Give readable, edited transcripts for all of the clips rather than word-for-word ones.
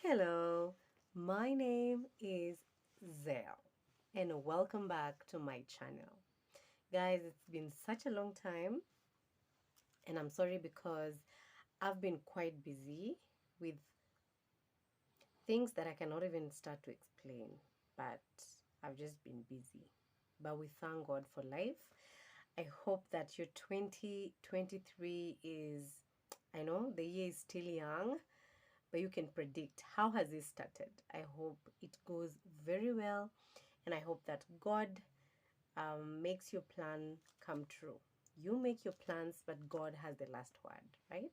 Hello, my name is Zell, and welcome back to my channel. Guys, it's been such a long time, and I'm sorry because I've been quite busy with things that I cannot even start to explain, but I've just been busy. But we thank God for life. I hope that your 2023 is, I know the year is still young, but you can predict how has it started. I hope it goes very well, and I hope that God makes your plan come true. You make your plans, but God has the last word, right?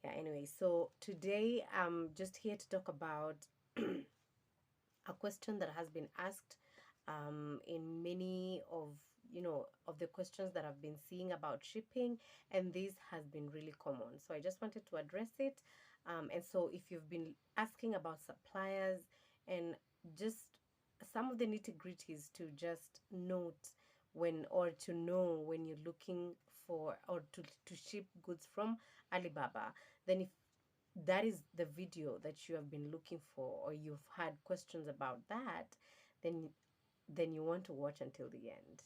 Yeah, anyway, so today I'm just here to talk about a question that has been asked in many of the questions that I've been seeing about shipping, and this has been really common. So I just wanted to address it. And so if you've been asking about suppliers and just some of the nitty-gritties to just note when or to know when you're looking for or to ship goods from Alibaba, then if that is the video that you have been looking for or you've had questions about that, then you want to watch until the end.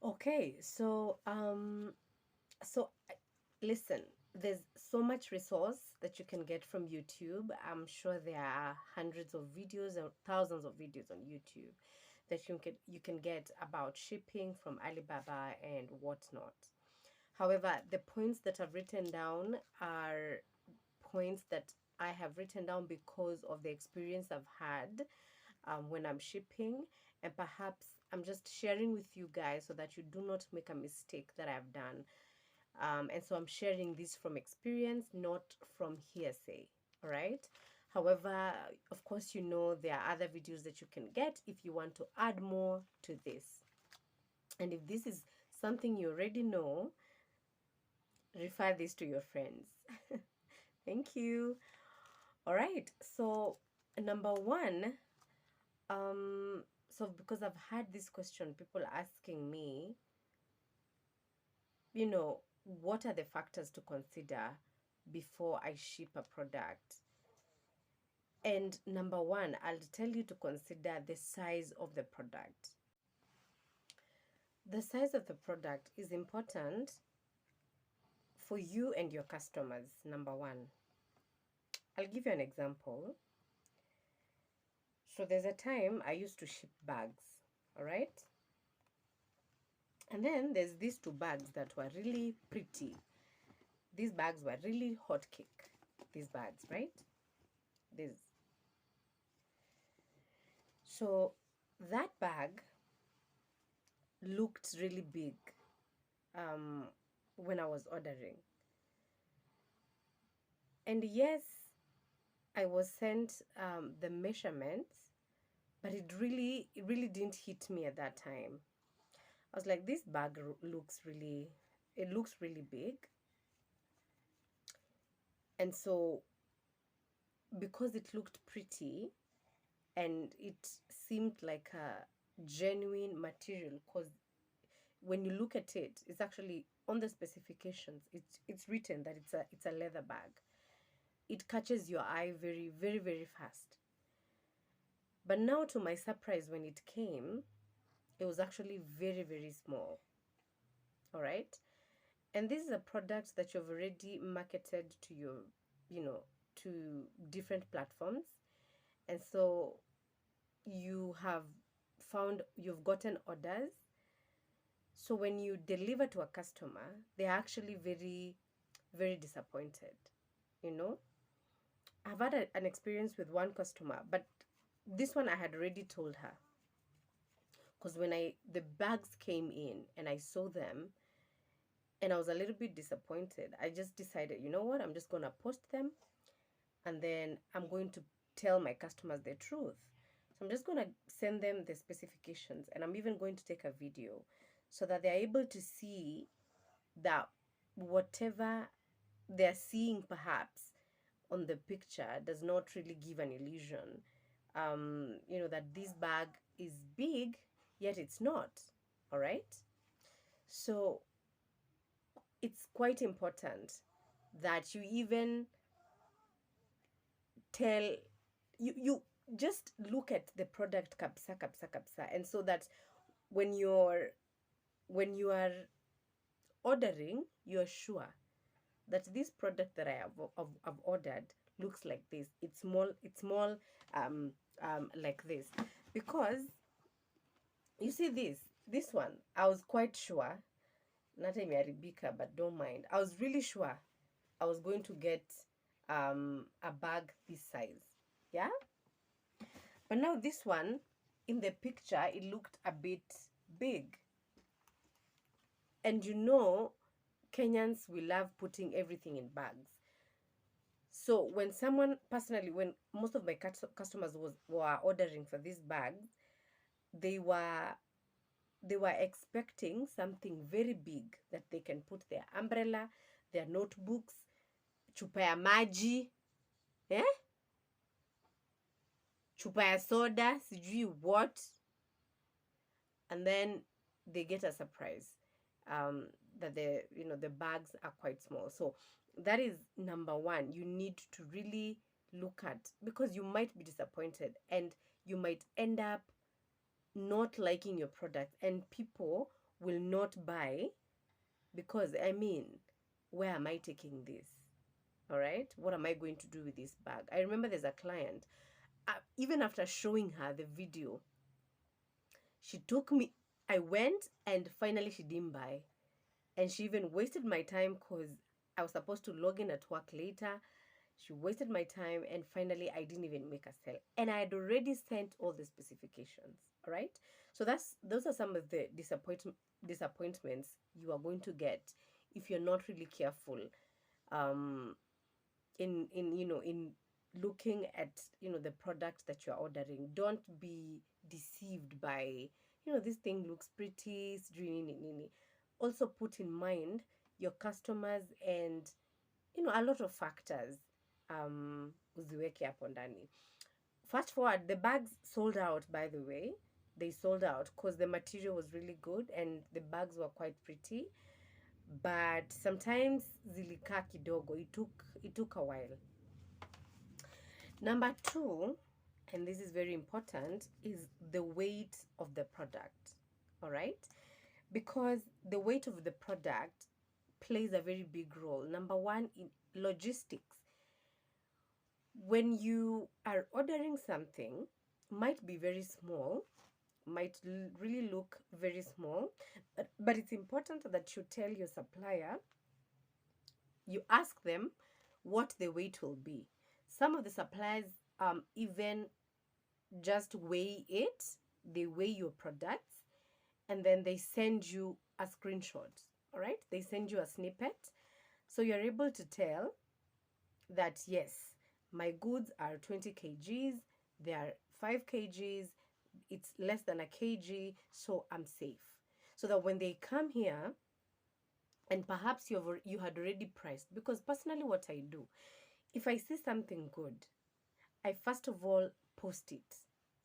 Okay, so listen, there's so much resource that you can get from YouTube. I'm sure there are hundreds of videos or thousands of videos on YouTube that you can get about shipping from Alibaba and whatnot. However, the points that I've written down are points that I have written down because of the experience I've had when I'm shipping, and perhaps I'm just sharing with you guys so that you do not make a mistake that I've done. And so I'm sharing this from experience, not from hearsay. All right. However, of course, there are other videos that you can get if you want to add more to this. And if this is something you already know, refer this to your friends. Thank you. All right. So, number one, so because I've had this question, people asking me, what are the factors to consider before I ship a product? And number one, I'll tell you to consider the size of the product. The size of the product is important for you and your customers, number one. I'll give you an example. So there's a time I used to ship bags, all right? And then there's these two bags that were really pretty. These bags were really hot cake. These bags, right? These. So that bag looked really big um, when I was ordering. And yes, I was sent the measurements, but it really didn't hit me at that time. I was like, this bag it looks really big. And so because it looked pretty and it seemed like a genuine material, because when you look at it, it's actually on the specifications, it's written that it's a leather bag. It catches your eye very, very, very fast. But now, to my surprise, when it came, it was actually very, very small. All right. And this is a product that you've already marketed to to different platforms. And so you've gotten orders. So when you deliver to a customer, they're actually very, very disappointed. You know, I've had an experience with one customer, but this one I had already told her, because when the bags came in and I saw them and I was a little bit disappointed, I just decided, you know what, I'm just going to post them, and then I'm going to tell my customers the truth. So I'm just going to send them the specifications, and I'm even going to take a video so that they're able to see that whatever they're seeing perhaps on the picture does not really give an illusion. That this bag is big, yet it's not. All right. So it's quite important that you even tell you just look at the product kapsa kapsa kapsa, and so that when you are ordering, you're sure that this product that I've ordered looks like this. It's small, like this, because you see this one, I was quite sure, not a Rebecca, but don't mind. I was really sure I was going to get a bag this size. Yeah? But now this one, in the picture, it looked a bit big. And Kenyans, we love putting everything in bags. So when when most of my customers were ordering for these bags, they were expecting something very big that they can put their umbrella, their notebooks, chupa ya maji, eh? Chupa ya soda, sijui what, and then they get a surprise, that the bags are quite small. So that is number one. You need to really look at, because you might be disappointed and you might end up not liking your product, and people will not buy, because where am I taking this? All right, what am I going to do with this bag? I remember there's a client, even after showing her the video, she took me, I went, and finally she didn't buy. And she even wasted my time, because I was supposed to log in at work later. She wasted my time, and finally I didn't even make a sale. And I had already sent all the specifications. All right. So those are some of the disappointments you are going to get if you're not really careful, um, in looking at the product that you're ordering. Don't be deceived by, this thing looks pretty sijui. Also put in mind your customers, and a lot of factors, uziweke hapo ndani. Fast forward, the bags sold out, by the way. They sold out because the material was really good and the bags were quite pretty, but sometimes zilikaa kidogo. It took a while. Number two, and this is very important, is the weight of the product. All right? Because the weight of the product plays a very big role. Number one, in logistics. When you are ordering something, might be very small, might really look very small, but it's important that you tell your supplier, you ask them what the weight will be. Some of the suppliers even just weigh it, they weigh your products, and then they send you a screenshot. All right, they send you a snippet, so you're able to tell that yes, my goods are 20 kgs, they are 5 kgs, it's less than a kg, so I'm safe. So that when they come here, and perhaps you had already priced, because personally what I do, if I see something good, I first of all post it.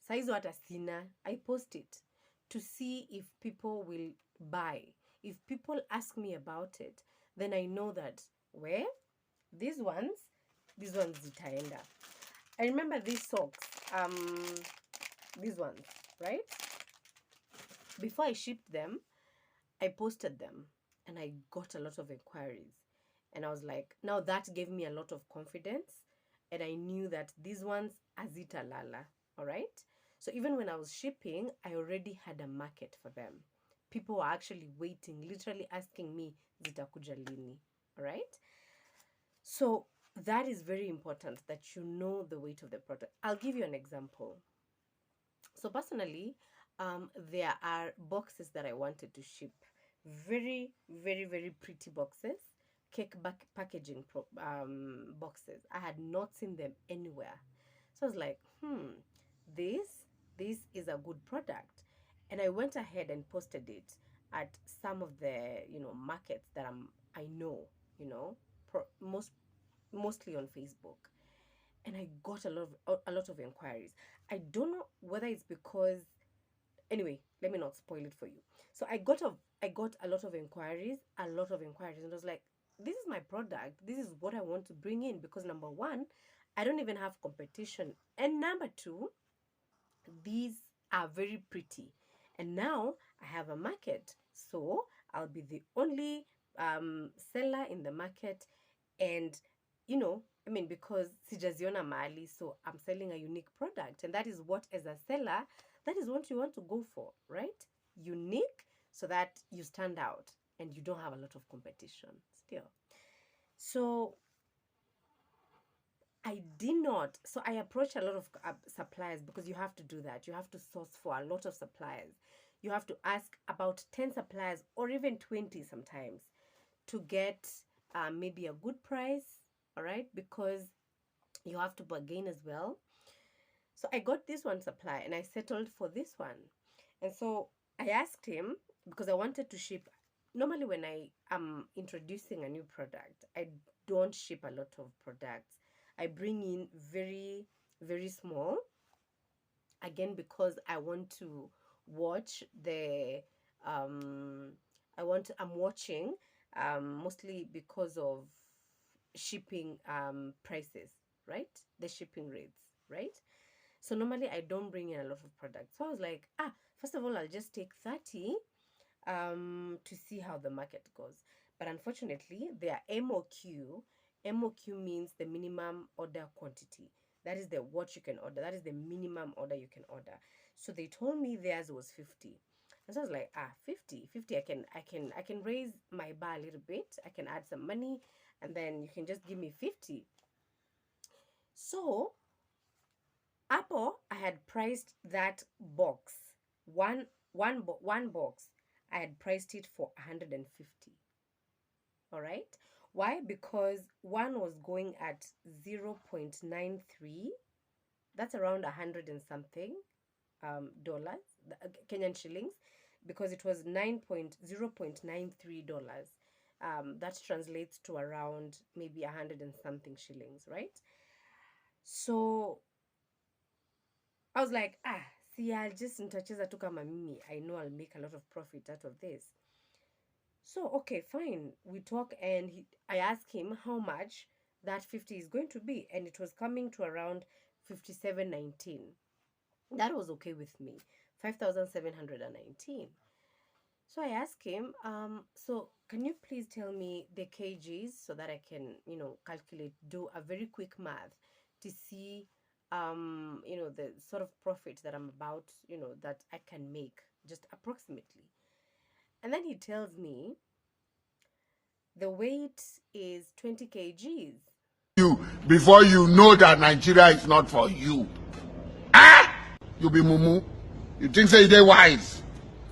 Saizo hata sina, I post it to see if people will buy. If people ask me about it, then I know that where these ones zitaenda. I remember these socks, these ones, right? Before I shipped them, I posted them and I got a lot of inquiries. And I was like, now that gave me a lot of confidence. And I knew that these ones are zita lala. All right. So even when I was shipping, I already had a market for them. People were actually waiting, literally asking me, zitakuja lini. All right. So that is very important, that you know the weight of the product. I'll give you an example. So personally, there are boxes that I wanted to ship. Very, very, very pretty boxes. Cake packaging boxes. I had not seen them anywhere. So I was like, this is a good product. And I went ahead and posted it at some of the, markets that I know, mostly on Facebook. And I got a lot of inquiries. I don't know whether it's because Anyway, let me not spoil it for you. So I got a lot of inquiries, and I was like, this is my product. This is what I want to bring in, because number one, I don't even have competition, and number two, these are very pretty, and now I have a market, so I'll be the only seller in the market. And because sijaziona mali, so I'm selling a unique product, and that is what, as a seller, that is what you want to go for, right? Unique, so that you stand out and you don't have a lot of competition still. So I did not. So I approached a lot of suppliers, because you have to do that. You have to source for a lot of suppliers. You have to ask about 10 suppliers, or even 20 sometimes, to get maybe a good price, all right? Because you have to bargain as well. So I got this one supply, and I settled for this one. And so I asked him, because I wanted to ship. Normally, when I am introducing a new product, I don't ship a lot of products. I bring in very, very small, again, because I want to watch the I'm watching, mostly because of shipping prices, right? The shipping rates, right? So normally I don't bring in a lot of products. So I was like, first of all, I'll just take 30 to see how the market goes. But unfortunately, their MOQ, MOQ means the minimum order quantity. That is the what you can order. That is the minimum order you can order. So they told me theirs was 50. And so I was like, 50, 50. I can raise my bar a little bit. I can add some money, and then you can just give me 50. So Apple, I had priced that box, one box, I had priced it for 150. All right. Why? Because one was going at 0.93. That's around 100 and something dollars, Kenyan shillings, because it was 0.93 dollars. That translates to around maybe 100 and something shillings, right? So I was like, see, I'll just nitacheza tu kama mimi. I know I'll make a lot of profit out of this. So, okay, fine. We talk, and I ask him how much that 50 is going to be, and it was coming to around 57.19. That was okay with me. 5,719. So I asked him, so can you please tell me the kgs, so that I can, calculate, do a very quick math to see, the sort of profit that I'm about, that I can make, just approximately. And then he tells me the weight is 20 kgs. You, before you know that Nigeria is not for you. Ah! You be mumu. You think say they wise.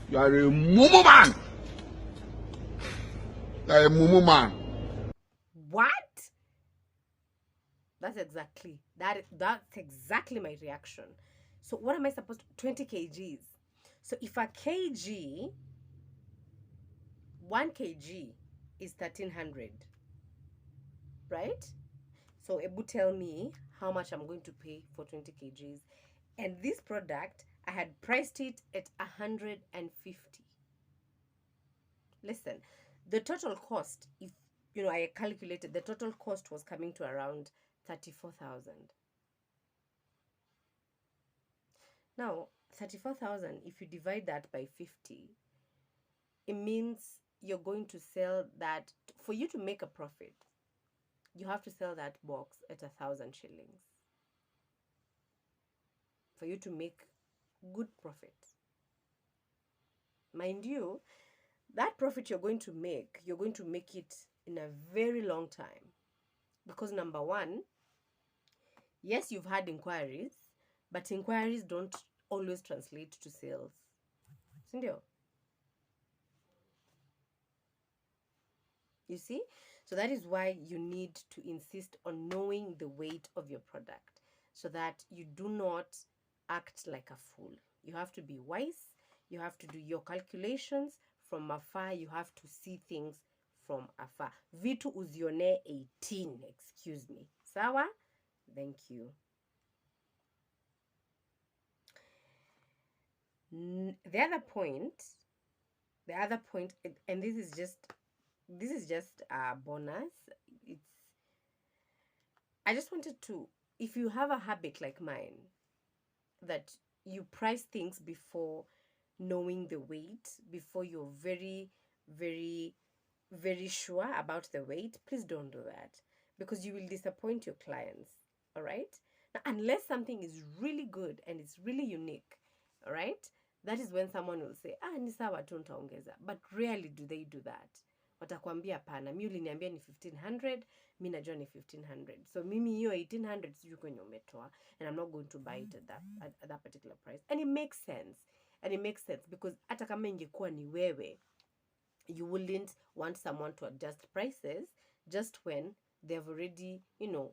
You are a mumu man. You are a mumu man. What? That's exactly my reaction. So what am I supposed to 20 kgs? So if a kg 1 kg is 1300, right? So Ebu, tell me how much I'm going to pay for 20 kgs. And this product, I had priced it at 150. Listen, the total cost, if I calculated, the total cost was coming to around 34,000. Now, 34,000, if you divide that by 50, it means you're going to sell that. For you to make a profit, you have to sell that box at 1,000 shillings for you to make good profit. Mind you, that profit you're going to make it in a very long time. Because number one, yes, you've had inquiries, but inquiries don't always translate to sales. Sindio? You see? So that is why you need to insist on knowing the weight of your product, so that you do not act like a fool. You have to be wise. You have to do your calculations from afar. You have to see things from afar. Vitu uzione 18, excuse me. Sawa? Thank you. The other point, and this is just a bonus. It's I just wanted to, if you have a habit like mine, that you price things before knowing the weight, before you're very, very, very sure about the weight, please don't do that, because you will disappoint your clients. All right. Now, unless something is really good and it's really unique, all right, that is when someone will say, ah, ni sawa tu nitaongeza. But rarely do they do that. Watakwambia pana, mi uliniambia ni 1500, mi najua ni 1500, so mimi hiyo 1800 sijui kwenye umetoa, and I'm not going to buy it at that particular price. And it makes sense. And it makes sense because hata kama ingekuwa ni wewe, you wouldn't want someone to adjust prices just when they've already,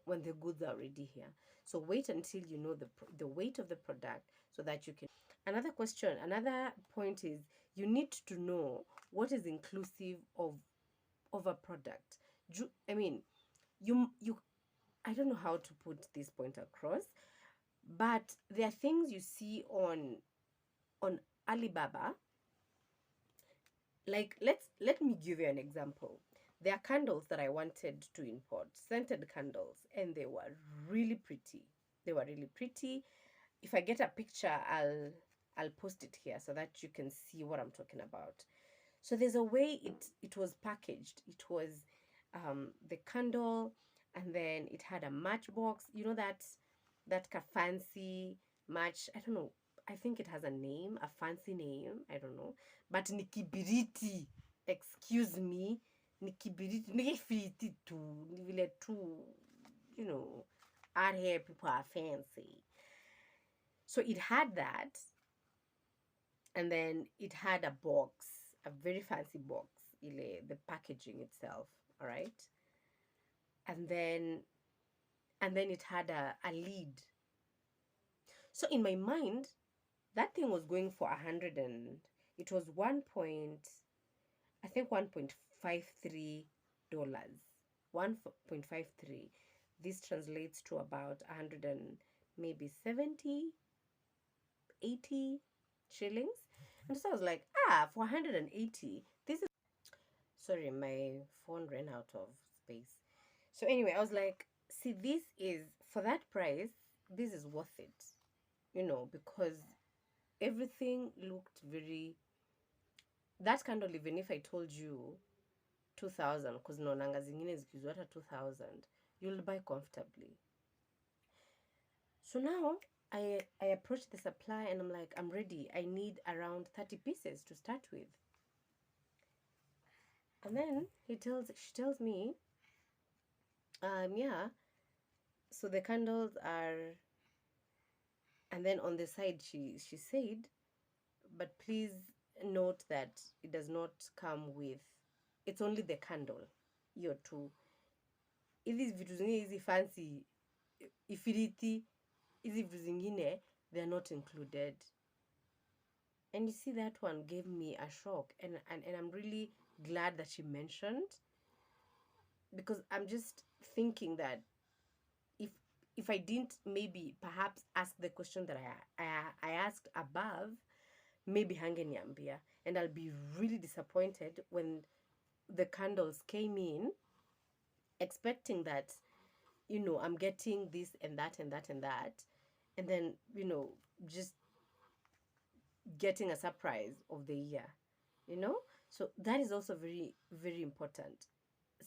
when the goods are already here. So wait until you know the weight of the product so that you can. Another point is, you need to know what is inclusive of a product. I mean, you I don't know how to put this point across, but there are things you see on Alibaba. Like, let me give you an example. There are candles that I wanted to import, scented candles, and they were really pretty. If I get a picture, I'll post it here so that you can see what I'm talking about. So there's a way it was packaged. It was the candle, and then it had a matchbox. You know that fancy match. I don't know. I think it has a name, a fancy name. I don't know. But nikibiriti, excuse me, nikibiriti, nikifiti tu, nivile tu, out here people are fancy. So it had that, and then it had a box, a very fancy box, the packaging itself, all right? And then it had a lid. So in my mind, that thing was going for 100, and it was I think $1.53. 1.53. This translates to about 100 and maybe 70, 80 shillings. And so I was like, for 180, this is, sorry, my phone ran out of space. So anyway, I was like, see, this is, for that price, this is worth it, because everything looked very, that candle, even if I told you 2000, because naonanga zingine zikiuzwa hata 2000, you'll buy comfortably. So now I approached the supply and I'm like, I'm ready. I need around 30 pieces to start with. And then she tells me, yeah, so the candles are, and then on the side she said, but please note that it does not come with, it's only the candle, hiyo tu. Hizi vitu zingine, hizi fancy ifiriti, hizi vitu zingine, they're not included. And you see, that one gave me a shock, and I'm really glad that she mentioned, because I'm just thinking that if I didn't maybe perhaps ask the question that I asked above, maybe hangeniambia, and I'll be really disappointed when the candles came in expecting that, I'm getting this and that and that and that, and then, just getting a surprise of the year, so that is also very, very important.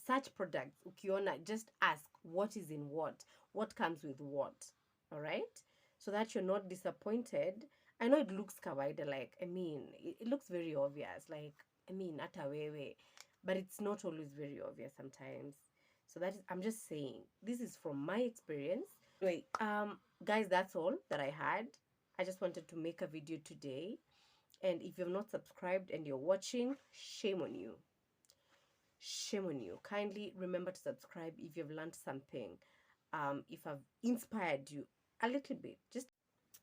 Such products, ukiona, just ask what is in what comes with what, all right, so that you're not disappointed. I know it looks kawaida, like, I mean, it looks very obvious, like, I mean, hata wewe, but it's not always very obvious sometimes. So that is, I'm just saying, this is from my experience. Anyway, guys, that's all that I had. I just wanted to make a video today. And if you've not subscribed and you're watching, shame on you. Shame on you. Kindly remember to subscribe if you've learned something. If I've inspired you a little bit, just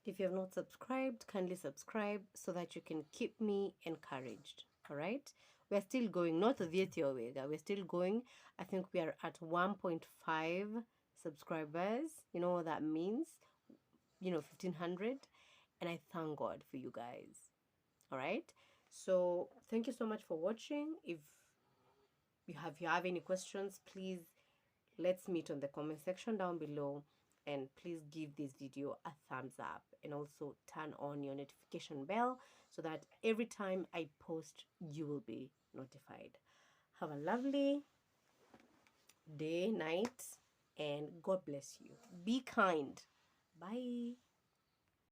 if you have not subscribed, kindly subscribe so that you can keep me encouraged. All right, we're still going, not the Wega, we're still going. I think we are at 1.5 subscribers. You know what that means, 1500, and I thank God for you guys. All right, so thank you so much for watching. If you have any questions, please let's meet on the comment section down below, and please give this video a thumbs up and also turn on your notification bell so that every time I post you will be notified. Have a lovely day, night, and God bless you. Be kind. Bye.